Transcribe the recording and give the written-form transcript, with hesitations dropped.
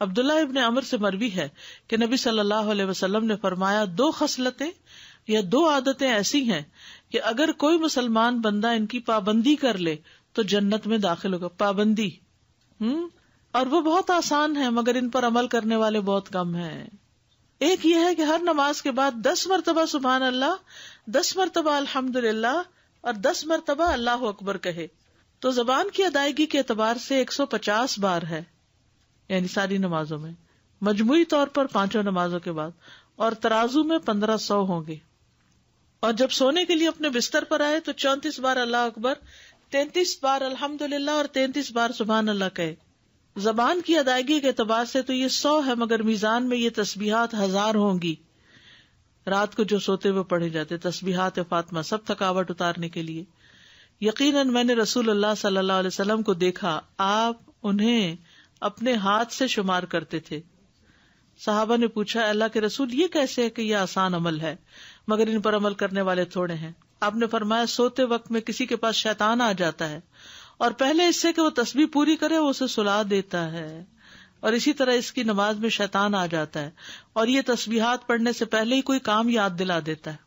عبداللہ ابن عمر سے مروی ہے کہ نبی صلی اللہ علیہ وسلم نے فرمایا 2 خصلتیں یا 2 عادتیں ایسی ہیں کہ اگر کوئی مسلمان بندہ ان کی پابندی کر لے تو جنت میں داخل ہوگا. پابندی اور وہ بہت آسان ہے مگر ان پر عمل کرنے والے بہت کم ہیں. ایک یہ ہے کہ ہر نماز کے بعد 10 مرتبہ سبحان اللہ، 10 مرتبہ الحمدللہ اور 10 مرتبہ اللہ اکبر کہے. تو زبان کی ادائیگی کے اعتبار سے 150 بار ہے، یعنی ساری نمازوں میں، مجموعی طور پر 5 نمازوں کے بعد، اور ترازو میں 1500 ہوں گے. اور جب سونے کے لیے اپنے بستر پر آئے تو 34 بار اللہ اکبر، 33 بار الحمدللہ اور 33 بار سبحان اللہ کہے. زبان کی ادائیگی کے اعتبار سے تو یہ 100 ہے مگر میزان میں یہ تسبیحات 1000 ہوں گی. رات کو جو سوتے ہوئے پڑھے جاتے تسبیحات فاطمہ، سب تھکاوٹ اتارنے کے لیے. یقیناً میں نے رسول اللہ صلی اللہ علیہ وسلم کو دیکھا، آپ انہیں اپنے ہاتھ سے شمار کرتے تھے. صحابہ نے پوچھا اللہ کے رسول یہ کیسے ہے کہ یہ آسان عمل ہے مگر ان پر عمل کرنے والے تھوڑے ہیں؟ آپ نے فرمایا سوتے وقت میں کسی کے پاس شیطان آ جاتا ہے اور پہلے اس سے کہ وہ تسبیح پوری کرے وہ اسے سلا دیتا ہے، اور اسی طرح اس کی نماز میں شیطان آ جاتا ہے اور یہ تسبیحات پڑھنے سے پہلے ہی کوئی کام یاد دلا دیتا ہے.